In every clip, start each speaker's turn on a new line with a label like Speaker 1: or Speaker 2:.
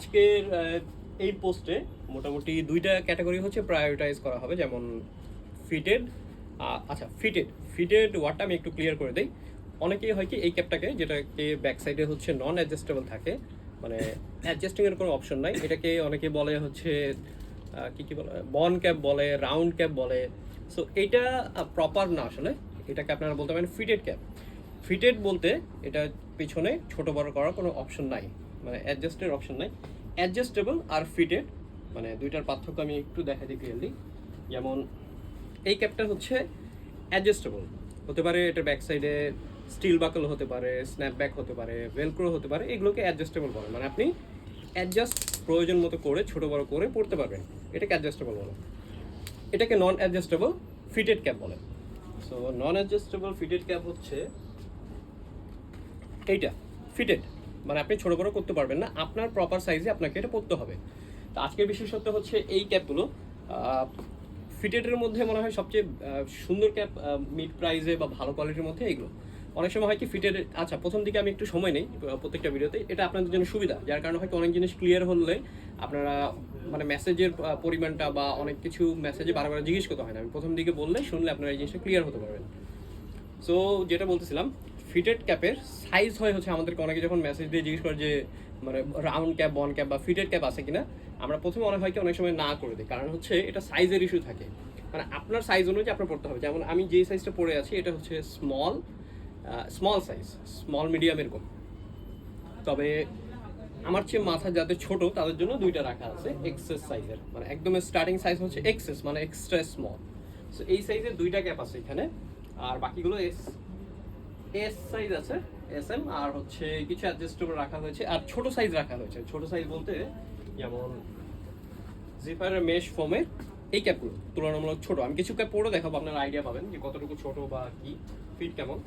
Speaker 1: আজকের এই পোস্টে মোটামুটি দুইটা ক্যাটাগরি হচ্ছে প্রায়োরিটাইজ করা হবে, যেমন ফিটেড। আচ্ছা, ফিটেড ওয়ার্ডটা আমি একটু ক্লিয়ার করে দিই। অনেকেই হয় কি এই ক্যাপটাকে, যেটাকে ব্যাক সাইডে হচ্ছে নন অ্যাডজাস্টেবল থাকে, মানে অ্যাডজাস্টিংয়ের কোনো অপশন নাই, এটাকে অনেকে বলে হচ্ছে কি বলে, বন ক্যাপ বলে, রাউন্ড ক্যাপ বলে। সো এইটা প্রপার না আসলে, এটাকে আপনারা বলতে পারেন ফিটেড ক্যাপ। ফিটেড বলতে এটা পিছনে ছোট বড় করার কোনো অপশন নাই, মানে অ্যাডজাস্টের অপশন নাই। অ্যাডজাস্টেবল আর ফিটেড মানে দুইটার পার্থক্য আমি একটু দেখাই দিই ক্লিয়ারলি। যেমন এই ক্যাপটা হচ্ছে অ্যাডজাস্টেবল হতে পারে, এটার ব্যাক সাইডে স্টিল বাকল হতে পারে, স্ন্যাপব্যাক হতে পারে, ভেলক্রো হতে পারে, এগুলোকে অ্যাডজাস্টেবল বলে, মানে আপনি অ্যাডজাস্ট প্রয়োজন মতো করে ছোট বড় করে পড়তে পারবেন, এটাকে অ্যাডজাস্টেবল বলে। এটাকে নন অ্যাডজাস্টেবল ফিটেড ক্যাপ বলে। সো নন অ্যাডজাস্টেবল ফিটেড ক্যাপ হচ্ছে এইটা ফিটেড, মানে আপনি ছোট বড় করতে পারবেন না, আপনার প্রপার সাইজে আপনাকে এটা পড়তে হবে। তো আজকের বিশেষত্ব হচ্ছে এই ক্যাপগুলো ফিটেডের মধ্যে মনে হয় সবচেয়ে সুন্দর ক্যাপ মিড প্রাইসে বা ভালো কোয়ালিটির মধ্যে এইগুলো। অনেক সময় হয় কি ফিটেড, আচ্ছা প্রথম দিকে আমি একটু সময় নেই প্রত্যেকটা ভিডিওতে, এটা আপনাদের জন্য সুবিধা, যার কারণে হয়তো অনেক জিনিস ক্লিয়ার হলে আপনারা মানে মেসেজের পরিমাণটা বা অনেক কিছু মেসেজে বারবার জিজ্ঞেস করতে হয় না, আমি প্রথম দিকে বললে শুনলে আপনারা এই জিনিসটা ক্লিয়ার হতে পারবেন। সো যেটা বলতেছিলাম, ফিটেড ক্যাপের সাইজ হয় হচ্ছে, আমাদেরকে অনেকে যখন মেসেজ দিয়ে জিজ্ঞেস করে যে মানে রাউন্ড ক্যাপ, বন ক্যাপ বা ফিটেড ক্যাপ আছে কিনা, আমরা প্রথমে অনেক হয় কি অনেক সময় না করে দিই, কারণ হচ্ছে এটা সাইজের ইস্যু থাকে, মানে আপনার সাইজ অনুযায়ী আপনার পড়তে হবে। যেমন আমি যেই সাইজটা পরে আছি এটা হচ্ছে স্মল সাইজ, স্মল মিডিয়াম এরকম। তবে আমার চেয়ে মাথা যাদের ছোট তাদের জন্য দুইটা রাখা আছে এক্সেস সাইজের, মানে একদম স্টার্টিং সাইজ হচ্ছে এক্সেস, মানে এক্সট্রা স্মল। সো এই সাইজের দুইটা ক্যাপ আছে এখানে, আর বাকিগুলো এস সাইজ আছে, এস এম, আর হচ্ছে কিছু অ্যাডজাস্টেবল রাখা হয়েছে, আর ছোট সাইজ রাখা হয়েছে। ছোট সাইজ বলতে যেমন জিপারের মেশ ফোমের এই ক্যাপগুলো তুলনামূলক ছোট। আমি কিছু ক্যাপ পরে দেখাবো, আপনারা আইডিয়া পাবেন যে কতটুকু ছোট বা কি ফিট কেমন।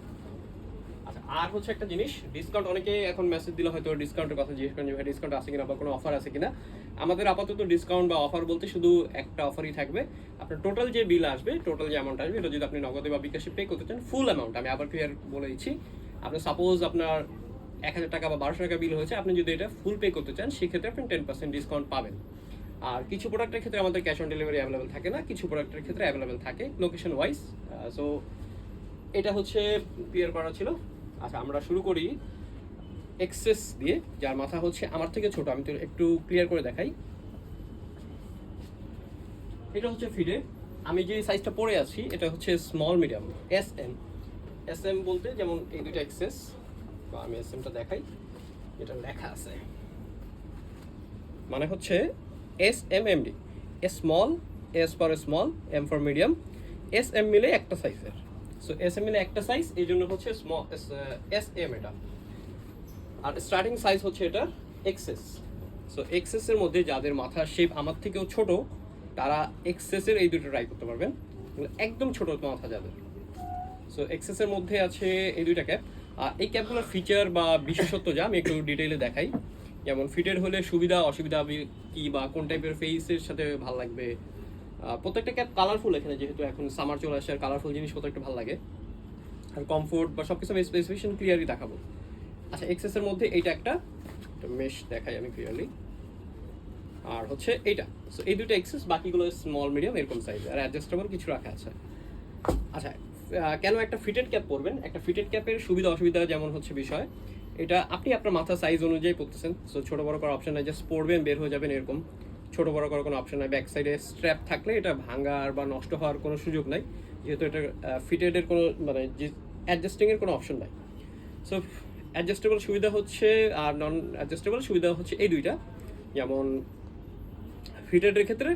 Speaker 1: আচ্ছা, আর হচ্ছে একটা জিনিস, ডিসকাউন্ট অনেকে এখন মেসেজ দিলে হয়তো ডিসকাউন্টের কথা জিজ্ঞেস করেন যে ভাই ডিসকাউন্ট আছে কিনা বা কোনো অফার আছে কিনা। আমাদের আপাতত ডিসকাউন্ট বা অফার বলতে শুধু একটা অফারই থাকবে, আপনার টোটাল যে বিল আসবে, টোটাল যে অ্যামাউন্ট আসবে, এটা যদি আপনি নগদে বা বিকাশে পে করতে চান, ফুল অ্যামাউন্ট, আমি আবার ক্লিয়ার বলে দিচ্ছি, আপনার সাপোজ আপনার 1000 টাকা বা 1200 টাকা বিল হয়েছে, আপনি যদি এটা ফুল পে করতে চান সেক্ষেত্রে আপনি 10% ডিসকাউন্ট পাবেন। আর কিছু প্রোডাক্টের ক্ষেত্রে আমাদের ক্যাশ অন ডেলিভারি অ্যাভেলেবেল থাকে না, কিছু প্রোডাক্টের ক্ষেত্রে অ্যাভেলেবেল থাকে লোকেশন ওয়াইজ। সো এটা হচ্ছে ক্লিয়ার করা ছিল। আচ্ছা, আমরা শুরু করি এক্সেস দিয়ে, যার মাথা হচ্ছে আমার থেকে ছোট, আমি তো একটু ক্লিয়ার করে দেখাই। এটা হচ্ছে ফিডে, আমি যে সাইজটা পরে আছি এটা হচ্ছে small medium S M. S M বলতে যেমন এই দুইটা এক্সেস, বা আমি এস এমটা দেখাই, এটা লেখা আছে, মানে হচ্ছে S M M D, small, S for small, M for medium, S M মিলে একটা সাইজের। সো এস এম মিলে একটা সাইজ, এই জন্য হচ্ছে স্মল এস এম এটা। আর স্টার্টিং সাইজ হচ্ছে এটা এক্সেস। সো এক্সেসের মধ্যে যাদের মাথার শেপ আমার থেকেও ছোট, তারা এক্সেসের এই দুটো ট্রাই করতে পারবেন, একদম ছোট মাথা যাদের। সো এক্সেসের মধ্যে আছে এই দুইটা ক্যাপ। আর এই ক্যাপগুলোর ফিচার বা বিশেষত্ব যা আমি একটু ডিটেইলে দেখাই। যেমন ফিটেড হলে সুবিধা অসুবিধা কি, বা কোন টাইপের ফেসের সাথে ভালো লাগবে। প্রত্যেকটা ক্যাপ কালারফুল, এখানে যেহেতু এখন সামার চলে আসে আর কালারফুল জিনিসপত্র একটু ভালো লাগে, আর কমফোর্ট বা সব কিছু আমি স্পেসিফিকেশন ক্লিয়ারলি দেখাবো। আচ্ছা, এক্সেসের মধ্যে এইটা একটা মেশ দেখাই আমি ক্লিয়ারলি, আর হচ্ছে এইটা। সো এই দুটো এক্সেস, বাকিগুলো স্মল মিডিয়াম এরকম সাইজ, আর অ্যাডজাস্টেবল কিছু রাখা আছে। আচ্ছা, কেন একটা ফিটেড ক্যাপ পরবেন? একটা ফিটেড ক্যাপের সুবিধা অসুবিধা যেমন হচ্ছে বিষয়, এটা আপনি আপনার মাথা সাইজ অনুযায়ী পরতেছেন। সো ছোটো বড় করার অপশন নাই, জাস্ট পরবেন বের হয়ে যাবেন এরকম। ছোটো বড় করার কোনো অপশন নাই, ব্যাক সাইডে স্ট্র্যাপ থাকলে এটা ভাঙার বা নষ্ট হওয়ার কোনো সুযোগ নাই, যেহেতু এটা ফিটেডের কোনো মানে অ্যাডজাস্টিংয়ের কোনো অপশন নাই। সো অ্যাডজাস্টেবল সুবিধা হচ্ছে, আর নন অ্যাডজাস্টেবল সুবিধা হচ্ছে এই দুইটা। যেমন ফিটেডের ক্ষেত্রে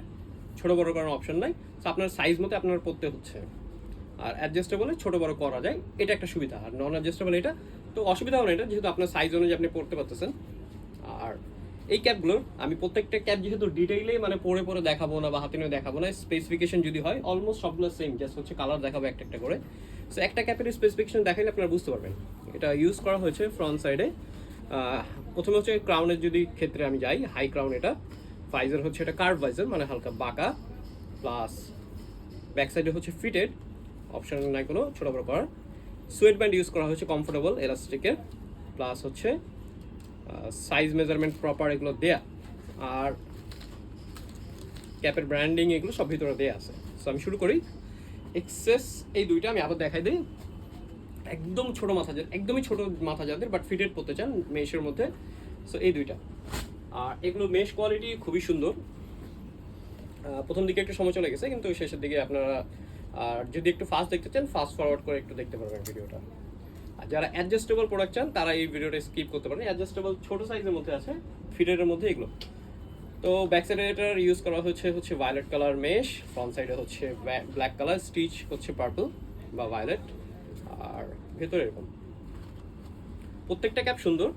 Speaker 1: ছোটো বড় করার অপশন নাই, সো আপনার সাইজ মতো আপনার পরতে হচ্ছে। আর অ্যাডজাস্টেবলে ছোটো বড় করা যায়, এটা একটা সুবিধা। আর নন অ্যাডজাস্টেবল এটা তো অসুবিধাও না, এটা যেহেতু আপনার সাইজ অনুযায়ী আপনি পড়তে পারতেছেন। আর এই ক্যাপগুলোর আমি প্রত্যেকটা ক্যাপ যেহেতু ডিটেইলে মানে পরে পরে দেখাবো না বা হাতে নিয়ে দেখাবো না, স্পেসিফিকেশন যদি হয় অলমোস্ট সবগুলো সেম, জাস্ট হচ্ছে কালার দেখাবো একটা একটা করে। সো একটা ক্যাপের স্পেসিফিকেশন দেখাইলে আপনারা বুঝতে পারবেন। এটা ইউজ করা হয়েছে ফ্রন্ট সাইডে, প্রথমে হচ্ছে ক্রাউনের যদি ক্ষেত্রে আমি যাই, হাই ক্রাউন এটা। ভাইজার হচ্ছে এটা কার্ভ ভাইজার, মানে হালকা বাঁকা, প্লাস ব্যাক সাইডে হচ্ছে ফিটেড, অপশন নাই কোনো ছোটো বড়ো করার। সুয়েট ব্যান্ড ইউজ করা হয়েছে কমফোর্টেবল এলাস্টিকের, প্লাস হচ্ছে সাইজ মেজারমেন্ট প্রপার এগুলো দেয়া। আর ক্যাপের ব্র্যান্ডিং এগুলো সব ভিতরে দেওয়া আছে। সো আমি শুরু করি। এক্সেস এই দুইটা আমি আবার দেখাই দিই। একদম ছোট মাথা যাদের, একদমই ছোট মাথা যাদের বাট ফিটেড করতে চান মেশের মধ্যে, সো এই দুইটা। আর এগুলো মেশ কোয়ালিটি খুবই সুন্দর। প্রথম দিকে একটু সময় চলে গেছে, কিন্তু শেষের দিকে আপনারা আর যদি একটু ফাস্ট দেখতে চান ফাস্ট ফরওয়ার্ড করে একটু দেখতে পারবেন ভিডিওটা। আর যারা অ্যাডজাস্টেবল প্রোডাক্ট চান তারা এই ভিডিওটা স্কিপ করতে পারেন। অ্যাডজাস্টেবল ছোট সাইজের মধ্যে আছে, ফিটের মধ্যে এগুলো। তো ব্যাক সাইডে এটার ইউজ করা হচ্ছে ভায়োলেট কালার মেশ, ফ্রন্ট সাইডে হচ্ছে ব্ল্যাক কালার, স্টিচ হচ্ছে পার্পল বা ভায়োলেট, আর ভেতরে এরকম। প্রত্যেকটা ক্যাপ সুন্দর।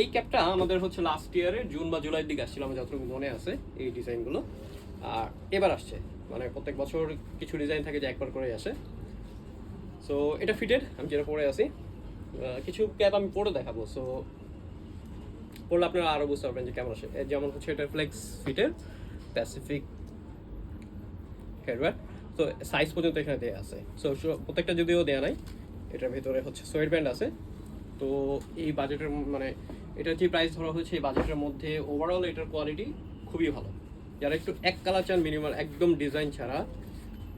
Speaker 1: এই ক্যাপটা আমাদের হচ্ছে লাস্ট ইয়ারে জুন বা জুলাইয়ের দিকে আসছিল, আমার যতটুকু মনে আছে এই ডিজাইনগুলো। আর এবার আসছে, মানে প্রত্যেক বছর কিছু ডিজাইন থাকে যে একবার করে আসে। সো এটা ফিটেড, আমি যেটা পরে আছি। কিছু ক্যাপ আমি পরে দেখাবো, সো পরলে আপনারা আরও বুঝতে পারবেন যে কেমন আসে। যেমন হচ্ছে এটা ফ্লেক্স ফিটের প্যাসিফিক হেডওয়্যার, তো সাইজ পর্যন্ত এখানে দেওয়া আছে। সো প্রত্যেকটা যদিও দেওয়া নাই, এটার ভেতরে হচ্ছে সোয়েট ব্যান্ড আছে। তো এই বাজেটের মানে এটার যে প্রাইস ধরা হয়েছে এই বাজেটের মধ্যে ওভারঅল এটার কোয়ালিটি খুবই ভালো। যারা একটু এক কালার চান মিনিমাল, একদম ডিজাইন ছাড়া,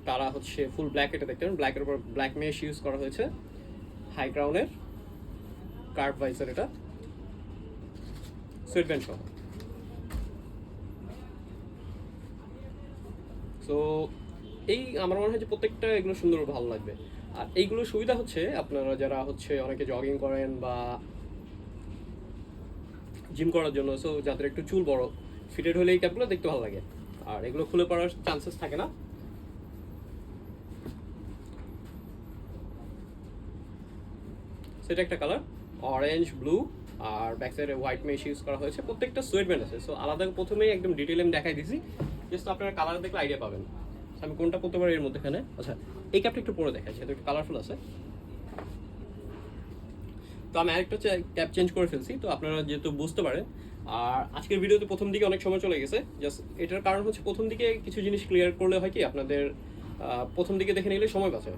Speaker 1: তারা হচ্ছে ফুল ব্ল্যাক এটা দেখতে পারেন। ব্ল্যাকের উপর ব্ল্যাক মেশ ইউজ করা হয়েছে, হাই ক্রাউনের কার্ভ ভাইসার, এটা সোয়েট ব্যান্ড সহ। সো এই আমার মনে হয় যে প্রত্যেকটা এগুলো সুন্দর ভালো লাগবে। আর এইগুলোর সুবিধা হচ্ছে আপনারা যারা হচ্ছে অনেকে জগিং করেন বা জিম করার জন্য, সো যাদের একটু চুল বড়, ফিটেড হলে এই ক্যাপগুলো দেখতে ভালো লাগে। আর এগুলো খুলে পড়ার চান্সেস থাকে না। সেটা একটা কালার অরেঞ্জ ব্লু, আর ব্যাক সাইডে হোয়াইট মেশ ইউজ করা হয়েছে। প্রত্যেকটা সোয়েট ব্যান্ড আছে। সো আলাদা প্রথমেই একদম ডিটেল আমি দেখাই দিছি, জাস্ট আপনারা কালার দেখলে আইডিয়া পাবেন আমি কোনটা করতে পারি এর মধ্যেখানে। আচ্ছা, এই ক্যাপটা একটু পরে দেখাই, যেহেতু একটু কালারফুল আছে। তো আমি আরেকটা ক্যাপ চেঞ্জ করে ফেলছি, তো আপনারা যেহেতু বুঝতে পারেন। আর আজকের ভিডিওতে প্রথম দিকে অনেক সময় চলে গেছে, জাস্ট এটার কারণ হচ্ছে প্রথম দিকে কিছু জিনিস ক্লিয়ার করলে হয় কি আপনাদের প্রথম দিকে দেখে নিলে সময় বাঁচে।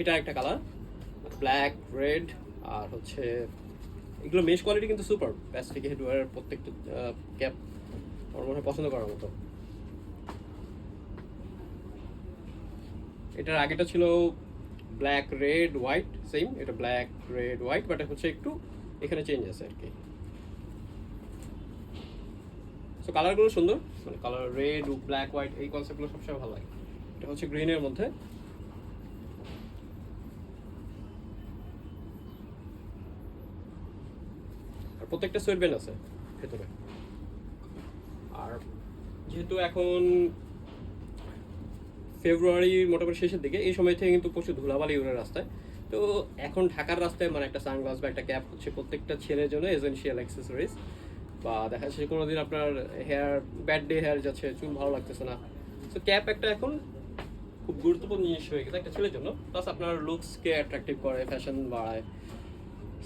Speaker 1: এটা একটা কালার ব্ল্যাক রেড, আর হচ্ছে এগুলো মেশ কোয়ালিটি কিন্তু সুপার। প্যাসিফিক হেডওয়্যারের প্রত্যেকটা ক্যাপ আমার মনে হয় পছন্দ করার মতো। এটার আগেটা ছিল ব্ল্যাক রেড হোয়াইট, সেম এটা ব্ল্যাক রেড হোয়াইট, বাট হচ্ছে একটু এখানে চেঞ্জ আছে আর কি। সো কালারগুলো সুন্দর, মানে কালার রেড ব্ল্যাক হোয়াইট এই কনসেপ্টগুলো সবসময় ভালো লাগে। এটা হচ্ছে গ্রিনের মধ্যে। আর প্রত্যেকটা সোয়েট ব্যান্ড আছে ভেতরে। আর যেহেতু এখন ফেব্রুয়ারি মোটামুটি শেষের দিকে, এই সময় থেকে কিন্তু প্রচুর ধুলাবালি উড়ে রাস্তায়। তো এখন ঢাকার রাস্তায় মানে একটা সানগ্লাস বা একটা ক্যাপ হচ্ছে প্রত্যেকটা ছেলের জন্য এসেনশিয়াল অ্যাক্সেসরিজ। বা দেখা যাচ্ছে কোনোদিন আপনার হেয়ার ব্যাড ডে হেয়ার যাচ্ছে, চুল ভালো লাগতেছে না, তো ক্যাপ একটা এখন খুব গুরুত্বপূর্ণ জিনিস হয়ে গেছে একটা ছেলের জন্য। প্লাস আপনার লুকসকে অ্যাট্রাকটিভ করে, ফ্যাশন বাড়ায়।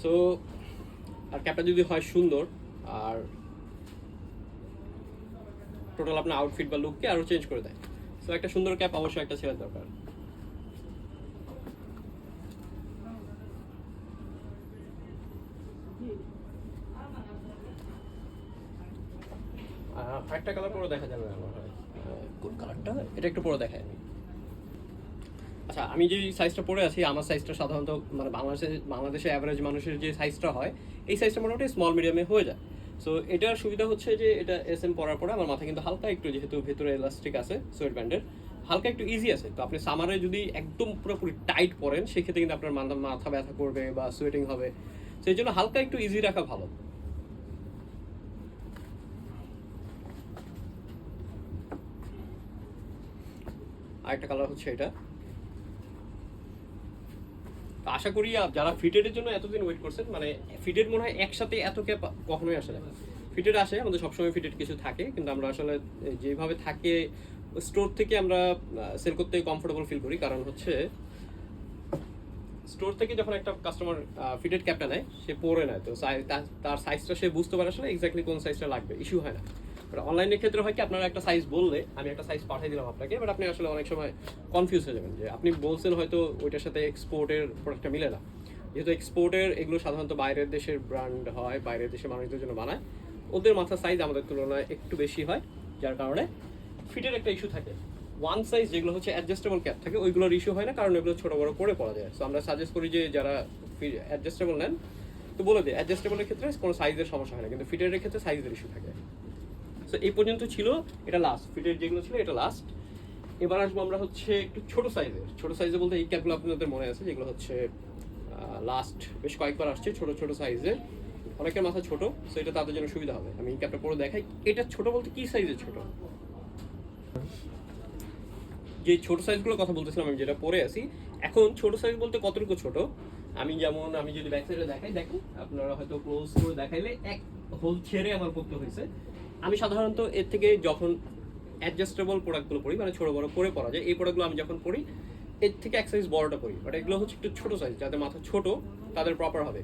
Speaker 1: সো আর ক্যাপটা যদি হয় সুন্দর, আর টোটাল আপনার আউটফিট বা লুককে আরও চেঞ্জ করে দেয়। সো একটা সুন্দর ক্যাপ অবশ্যই একটা ছেলের দরকার। একটা কালার পরে দেখা যাবে আমার হয়, কোন কালারটা, এটা একটু পরে দেখাই আমি। আচ্ছা, আমি যে সাইজটা পরে আছি আমার সাইজটা সাধারণত মানে বাংলাদেশে অ্যাভারেজ মানুষের যে সাইজটা হয় এই সাইজটা মোটামুটি স্মল মিডিয়ামে হয়ে যায়। সো এটার সুবিধা হচ্ছে যে এটা SM পরার পরে আমার মাথা কিন্তু হালকা একটু, যেহেতু ভেতরে এলাস্টিক আছে সোয়েট ব্যান্ডের, হালকা একটু ইজি আছে। তো আপনি সামারে যদি একদম পুরোপুরি টাইট পরেন সেক্ষেত্রে কিন্তু আপনার মাথা ব্যথা করবে বা সোয়েটিং হবে। সেই জন্য হালকা একটু ইজি রাখা ভালো। আরেকটা কালার হচ্ছে এটা। আশা করি যারা ফিটেডের জন্য এতদিন ওয়েট করছেন, মানে ফিটেড মনে হয় একসাথে এত ক্যাপ কখনোই আসে না। ফিটেড আসে, আমাদের সবসময় ফিটেড কিছু থাকে, কিন্তু আমরা আসলে যেভাবে থাকে স্টোর থেকে আমরা সেল করতে কমফোর্টেবল ফিল করি। কারণ হচ্ছে স্টোর থেকে যখন একটা কাস্টমার ফিটেড ক্যাপটা নেয় সে পরে নেয়, তো তার সাইজটা সে বুঝতে পারে আসলে এক্স্যাক্টলি কোন সাইজটা লাগবে, ইস্যু হয় না। বাট অনলাইনের ক্ষেত্রে হয় কি আপনারা একটা সাইজ বললে আমি একটা সাইজ পাঠিয়ে দিলাম আপনাকে, বাট আপনি আসলে অনেক সময় কনফিউজ হয়ে যাবেন যে আপনি বলছেন হয়তো ওইটার সাথে এক্সপোর্টের প্রোডাক্টটা মিলে না। যেহেতু এক্সপোর্টের এগুলো সাধারণত বাইরের দেশের ব্র্যান্ড হয়, বাইরের দেশের মানুষদের জন্য বানায়, ওদের মাথার সাইজ আমাদের তুলনায় একটু বেশি হয়, যার কারণে ফিটের একটা ইস্যু থাকে। ওয়ান সাইজ যেগুলো হচ্ছে অ্যাডজাস্টেবল ক্যাপ থাকে ওইগুলোর ইস্যু হয় না, কারণ এগুলো ছোটো বড়ো করে পরা যায়। সো আমরা সাজেস্ট করি যে যারা অ্যাডজাস্টেবল নেন তো বলে দিই অ্যাডজাস্টেবলের ক্ষেত্রে কোনো সাইজের সমস্যা হয় না, কিন্তু ফিটের ক্ষেত্রে সাইজের ইস্যু থাকে। সো এই পর্যন্ত ছিল, এটা লাস্ট ফিটের যেগুলো ছিল এটা লাস্ট। এবার আসবো আমরা হচ্ছে একটু ছোট সাইজে বলতে এই ক্যাপগুলো আপনাদের মনে আছে যেগুলো হচ্ছে লাস্ট বেশ কয়েকবার আসছে ছোট সাইজে। অনেকের মাথা ছোট, সো এটা তাদের জন্য সুবিধা হবে। আমি এই ক্যাপটা পরে দেখাই। এটা ছোট বলতে কি সাইজের ছোট? যে ছোট সাইজগুলোর কথা বলতেছিলাম আমি যেটা পরে আছি এখন, ছোট সাইজ বলতে কতটুকু ছোট? আমি যদি ব্যাক সাইডে দেখাই, দেখেন আপনারা হয়তো ক্লোজ করে দেখাইলে এক হোল ছেড়ে আমার পড়তে হয়েছে। আমি সাধারণত এর থেকে যখন অ্যাডজাস্টেবল প্রোডাক্টগুলো পরি, মানে ছোটো বড় করে পরা যায়, এই প্রোডাক্টগুলো আমি যখন পরি এর থেকে এক সাইজ বড়টা পরি, বাট এগুলো হচ্ছে একটু ছোটো সাইজ, যাদের মাথা ছোট তাদের প্রপার হবে।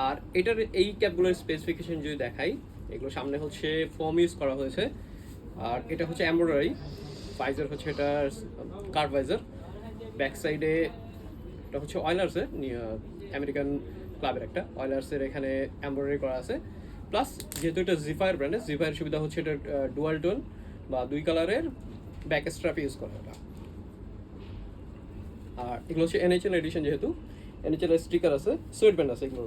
Speaker 1: আর এটার এই ক্যাপগুলোর স্পেসিফিকেশন যদি দেখাই, এগুলো সামনে হচ্ছে ফোম ইউজ করা হয়েছে, আর এটা হচ্ছে এমব্রয়ডারি। ভাইজার হচ্ছে এটা কার্ভ ভাইজার। ব্যাক সাইডে এটা হচ্ছে অয়েলার্সের, আমেরিকান ক্লাবের একটা অয়েলার্সের এখানে এমব্রয়ডারি করা আছে। প্লাস যেহেতু এটা জিফায়ার ব্র্যান্ডের, জিফায়ার সুবিধা হচ্ছে এটা ডুয়াল টোন বা দুই কালারের ব্যাক স্ট্র্যাপ ইউজ করা এটা। আর এগুলো হচ্ছে এনএইচএল এডিশন, যেহেতু এনএইচএল স্টিকার আছে, সুয়েট ব্যান্ড আছে এগুলো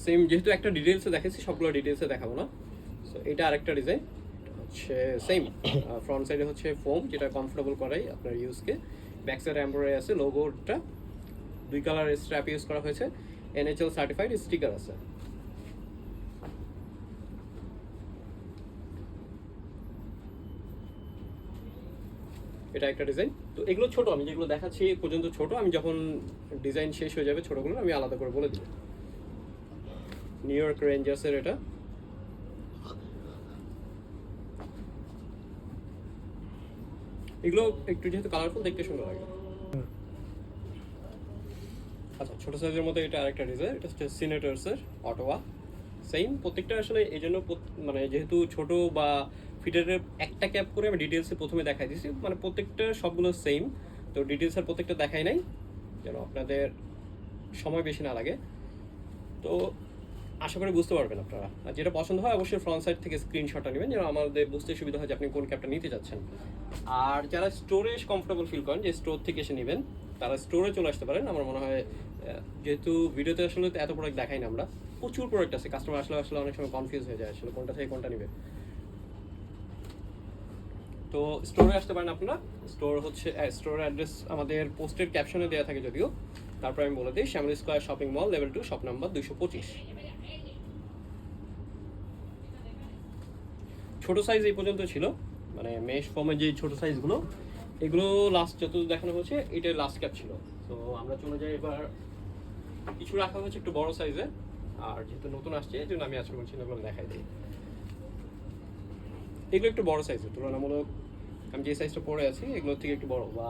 Speaker 1: সেম। যেহেতু একটা ডিটেলসে দেখেছি, সবগুলো ডিটেলসে দেখাবো না। সো এটা আরেকটা ডিজাইন হচ্ছে সেম। ফ্রন্ট সাইডে হচ্ছে ফোম, যেটা কমফোর্টেবল করাই আপনার ইউজকে। ব্যাক সাইডে এমব্রয়ডারি আছে, লোগোটা দুই কালার স্ট্র্যাপ ইউজ করা হয়েছে, এনএইচএল সার্টিফাইড স্টিকার আছে। এটা একটা ডিজাইন। তো এগুলো ছোট, আমি যেগুলো দেখাচ্ছি এ পর্যন্ত ছোট। আমি যখন ডিজাইন শেষ হয়ে যাবে ছোটগুলো আমি আলাদা করে বলে দিব। নিউ ইয়র্ক রেঞ্জার্সের এটা। এগুলো একটু যেহেতু কালারফুল, দেখতে সুন্দর লাগে। আচ্ছা, ছোট সাইজের মধ্যে এটা আরেকটা ডিজাইন, এটা হচ্ছে সিনেটার্সের অটোয়া। সেম প্রত্যেকটা আসলে এই জন্য মানে যেহেতু ছোট বা ফিটের একটা ক্যাপ করে আমি ডিটেলসে প্রথমে দেখাই দিয়েছি, মানে প্রত্যেকটা সবগুলো সেম। তো ডিটেলসের প্রত্যেকটা দেখাই নাই যেন আপনাদের সময় বেশি না লাগে। তো আশা করি বুঝতে পারবেন আপনারা। আর যেটা পছন্দ হয় অবশ্যই ফ্রন্ট সাইড থেকে স্ক্রিনশটটা নেবেন, যেন আমাদের বুঝতে সুবিধা হয় যে আপনি কোন ক্যাপটা নিতে চাচ্ছেন। আর যারা স্টোরে কমফোর্টেবল ফিল করেন যে স্টোর থেকে এসে নেবেন, তারা স্টোরে চলে আসতে পারেন। আমার মনে হয় যেহেতু ভিডিওতে আসলে এত প্রোডাক্ট দেখাই না আমরা, প্রচুর প্রোডাক্ট আছে, কাস্টমার আসলে অনেক সময় কনফিউজ হয়ে যায় আসলে কোনটা থেকে কোনটা নেবে। তো স্টোরে আসতে পারেন আপনারা। স্টোর হচ্ছে স্টোর অ্যাড্রেস আমাদের পোস্টের ক্যাপশনে দেওয়া থাকে যদিও, তারপর আমি বলে দিই, Shyamoli square shopping mall, level 2, shop number 225। ছোট সাইজ এই পর্যন্ত ছিল, মানে মেশ ফর্মের যে ছোট সাইজগুলো, এগুলো লাস্ট যত দেখানো হয়েছে এটাই লাস্ট ক্যাপ ছিল। তো আমরা চলে যাই এবার, কিছু রাখা হয়েছে একটু বড় সাইজে। আর যেহেতু নতুন আসছে এই জন্য আমি আজকে বলছি এগুলো দেখাই দিই। এগুলো একটু বড় সাইজের তুলনামূলক, আমি যে সাইজটা পরে আছি এগুলোর থেকে একটু বড়, বা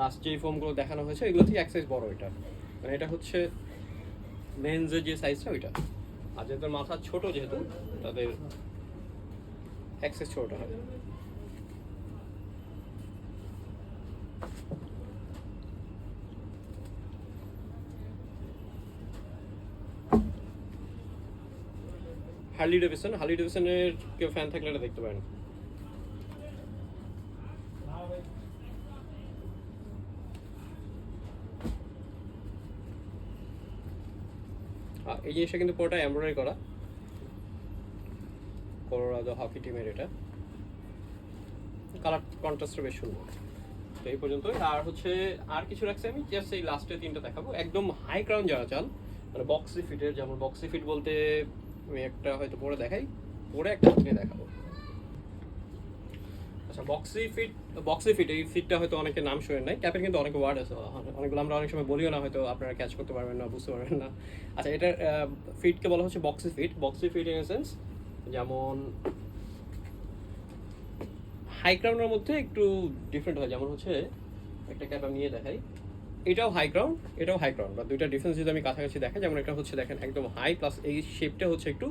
Speaker 1: লাস্ট যে ফর্মগুলো দেখানো হয়েছে এগুলো থেকে এক সাইজ বড় এটা। মানে এটা হচ্ছে মেন্সের যে সাইজটা ওইটা। আর যাদের মাথা ছোট যেহেতু তাদের এক সাইজ ছোটটা হয়। হার্লি ডেভিসনের কেউ ফ্যান থাকলে এটা দেখতে পারেন। এই জিনিসটা কিন্তু পুরোটা এমব্রয়ডারি করা, কলোরাডো হকি টিমের এটা। কালার কন্ট্রাস্টটা বেশ সুন্দর। তো এই পর্যন্ত। আর হচ্ছে আর কিছু রাখছি আমি, জাস্ট এই লাস্টে তিনটা দেখাবো। একদম হাই ক্রাউন যারা চান, মানে বক্সি ফিটের, যেমন বক্সি ফিট বলতে আমি একটা হয়তো পরে দেখাই, পরে একটা হাত নিয়ে দেখাবো। আচ্ছা, বক্সি ফিট এই ফিটটা হয়তো অনেকে নাম শুনেন নাই। ক্যাপের কিন্তু অনেক ওয়ার্ড আছে, অনেকগুলো আমরা অনেক সময় বলিও না, হয়তো আপনারা ক্যাচ করতে পারবেন না, বুঝতে পারবেন না। আচ্ছা, এটার ফিটকে বলা হচ্ছে বক্সি ফিট ইন সেন্স যেমন হাই ক্রাউনের মধ্যে একটু ডিফারেন্ট হয়। যেমন হচ্ছে একটা ক্যাপ আমি নিয়ে দেখাই, এটাও হাই ক্রাউন, এটাও হাই ক্রাউন, বা দুইটা ডিফারেন্স যদি আমি কাছাকাছি দেখাই, যেমন এটা হচ্ছে দেখেন একদম হাই, প্লাস এই শেপটা হচ্ছে একটু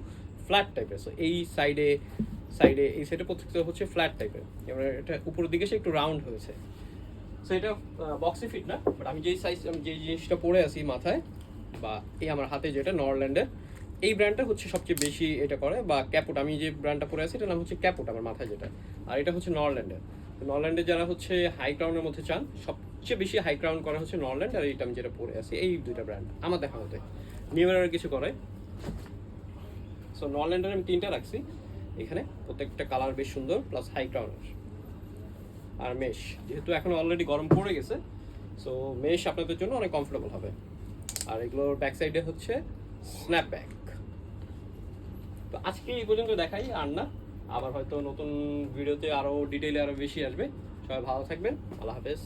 Speaker 1: ফ্ল্যাট টাইপের। সো এই সাইডে এই সাইডে প্রত্যেকটা হচ্ছে ফ্ল্যাট টাইপের, এবার এটা উপরের দিকে সে একটু রাউন্ড হয়েছে। সো এটা বক্সি ফিট না, বাট আমি যেই সাইজ, আমি যেই জিনিসটা পরে আছি মাথায় বা এই আমার হাতে যেটা নরল্যান্ডের, এই ব্র্যান্ডটা হচ্ছে সবচেয়ে বেশি এটা করে, বা ক্যাপুট, আমি যে ব্র্যান্ডটা পরে আছি এটার নাম হচ্ছে ক্যাপুট আমার মাথায় যেটা, আর এটা হচ্ছে নরল্যান্ডের। তো নরল্যান্ডের যারা হচ্ছে হাই ক্রাউনের মধ্যে চান, সবচেয়ে বেশি হাই ক্রাউন করা হচ্ছে নরল্যান্ড, আর এইটা আমি যেটা পরে আছি, এই দুইটা ব্র্যান্ড আমার দেখা মতে। নিউমেরার কিছু করে। সো নরল্যান্ডের আমি 3টা রাখছি এখানে, প্রত্যেকটা কালার বেশ সুন্দর, প্লাস হাই ক্রাউনের। আর মেশ, যেহেতু এখন অলরেডি গরম পড়ে গেছে, সো মেশ আপনাদের জন্য অনেক কমফোর্টেবল হবে। আর এগুলোর ব্যাক সাইডে হচ্ছে স্ন্যাপব্যাক। তো আজকে এই পর্যন্ত দেখাই, আর না, আবার হয়তো নতুন ভিডিওতে আরও ডিটেইলে আরও বেশি আসবে। সবাই ভালো থাকবেন, আল্লাহ হাফেজ।